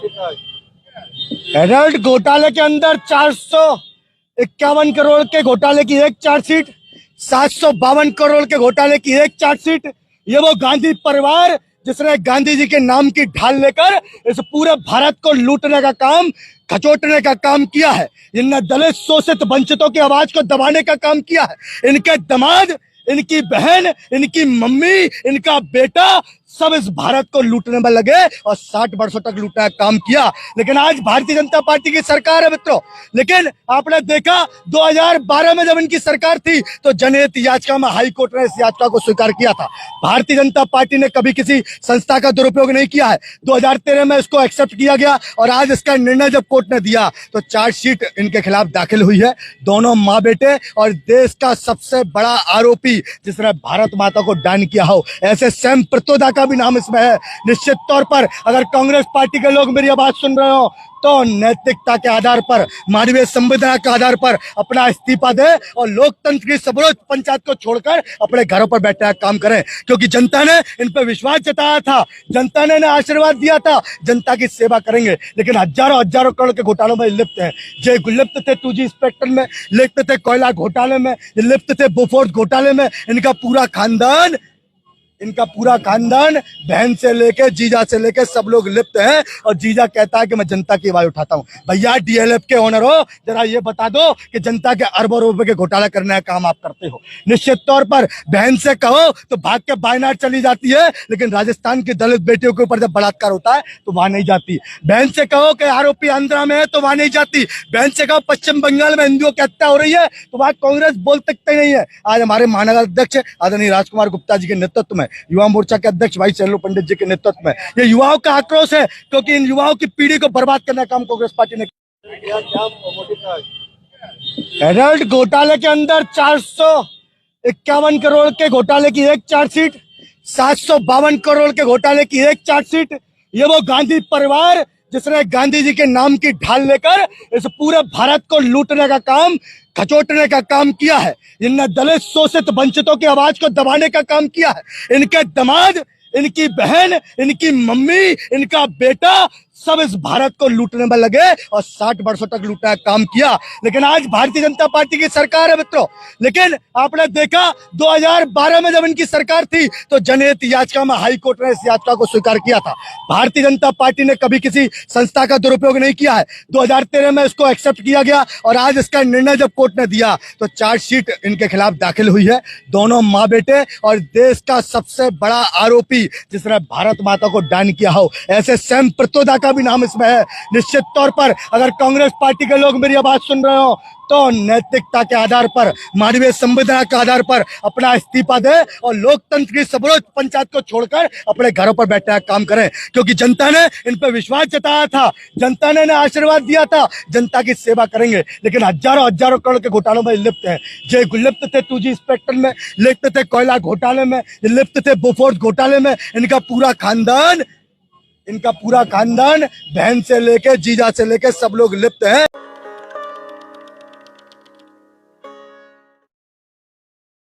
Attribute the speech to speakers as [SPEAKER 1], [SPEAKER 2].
[SPEAKER 1] Herald घोटाले के अंदर 451 करोड़ के घोटाले की एक चार्जशीट, 752 करोड़ के घोटाले की एक चार्जशीट। ये वो गांधी परिवार जिसने गांधी जी के नाम की ढाल लेकर इस पूरे भारत को लूटने का काम, खचोटने का काम किया है। इनने दलित, शोषित, वंचितों की आवाज को दबाने का काम किया है। इनके दामाद, इनकी बहन, इनकी मम्मी, इनका बेटा सब इस भारत को लूटने में लगे और 60 वर्षों तक लूटने का काम किया। लेकिन आज भारतीय जनता पार्टी की सरकार है मित्रों। लेकिन आपने देखा 2012 में जब इनकी सरकार थी तो जनहित याचिका में हाई कोर्ट ने इस याचिका को स्वीकार किया था। भारतीय जनता पार्टी ने कभी किसी संस्था का दुरुपयोग नहीं किया है। 2013 में इसको एक्सेप्ट किया गया और आज इसका निर्णय जब कोर्ट ने दिया तो चार्जशीट इनके खिलाफ दाखिल हुई है। दोनों माँ बेटे और देश का सबसे बड़ा आरोपी जिसने भारत माता को दान किया हो, ऐसे सैम पित्रोदा का भी नाम इसमें है। निश्चित तौर पर अगर कांग्रेस पार्टी के लोग मेरी आवाज सुन रहे हो तो नैतिकता के आधार पर, मानवीय संवेदना के आधार पर अपना इस्तीफा दे और लोकतंत्र की सर्वोच्च पंचायत को छोड़कर अपने घरों पर बैठने का काम करें। क्योंकि जनता ने इन पर विश्वास जताया था, जनता ने इन्हें आशीर्वाद दिया था, जनता की सेवा करेंगे। लेकिन हजारों हजारों करोड़ के घोटालों में लिप्त हैं। जे लिप्त थे 2G स्पेक्ट्रम में, लिप्त थे कोयला घोटाले में, लिप्त थे बोफोर्स घोटाले में। इनका पूरा खानदान बहन से लेके जीजा से लेके सब लोग लिप्त हैं। और जीजा कहता है कि मैं जनता की आवाज उठाता हूं। भैया DLF के ओनर हो, जरा ये बता दो कि जनता के अरबों रुपए के घोटाला करने का काम आप करते हो। निश्चित तौर पर बहन से कहो तो भाग के वायनाड चली जाती है, लेकिन राजस्थान की दलित बेटियों के ऊपर जब बलात्कार होता है तो वहां नहीं जाती। बहन से कहो कि आरोपी आंध्रा में है तो वहां नहीं जाती। बहन से कहो पश्चिम बंगाल में हिंदुओं की हत्या हो रही है तो वहां कांग्रेस बोल सकते नहीं है। आज हमारे महानगर अध्यक्ष आदरणीय राजकुमार गुप्ता जी के नेतृत्व में, युवा मोर्चा के अध्यक्ष भाई चेल्लू पंडित जी के नेतृत्व में ये युवाओं का आक्रोश है, क्योंकि इन युवाओं की पीढ़ी को बर्बाद करने का काम कांग्रेस पार्टी ने किया। हेराल्ड घोटाले के अंदर 451 करोड़ के घोटाले की एक चार्जशीट, 752 करोड़ के घोटाले की एक चार्जशीट। ये वो गांधी परिवार जिसने गांधी जी के नाम की ढाल लेकर इस पूरे भारत को लूटने का काम, खचोटने का काम किया है। इनने दलित, शोषित, वंचितों की आवाज को दबाने का काम किया है। इनके दामाद, इनकी बहन, इनकी मम्मी, इनका बेटा सब इस भारत को लूटने में लगे और 60 वर्षों तक लूटने का काम किया। लेकिन आज भारतीय जनता पार्टी की सरकार है मित्रों। लेकिन आपने देखा 2012 में जब इनकी सरकार थी तो जनहित याचिका में हाई कोर्ट ने इस याचिका को स्वीकार किया था। भारतीय जनता पार्टी ने कभी किसी संस्था का दुरुपयोग नहीं किया है। 2013 में इसको एक्सेप्ट किया गया और आज इसका निर्णय जब कोर्ट ने दिया तो चार्जशीट इनके खिलाफ दाखिल हुई है। दोनों माँ बेटे और देश का सबसे बड़ा आरोपी जिसने भारत माता को दान किया हो, ऐसे सैम पित्रोदा का भी नाम इसमें है। निश्चित तौर पर अगर कांग्रेस पार्टी के लोग मेरी आवाज सुन रहे हो तो नैतिकता के आधार पर, मानवीय संवेदना के आधार पर अपना इस्तीफा दे और लोकतंत्र की सर्वोच्च पंचायत को छोड़कर अपने घरों पर बैठने का काम करें। क्योंकि जनता ने इन पर विश्वास जताया था, जनता ने इन्हें आशीर्वाद दिया था, जनता की सेवा करेंगे। लेकिन हजारों हजारों करोड़ के घोटालों में लिप्त हैं। जे लिप्त थे 2G स्पेक्ट्रम में, लिप्त थे कोयला घोटाले में, लिप्त थे बोफोर्स घोटाले में। इनका पूरा खानदान बहन से लेके जीजा से लेके सब लोग लिप्त हैं।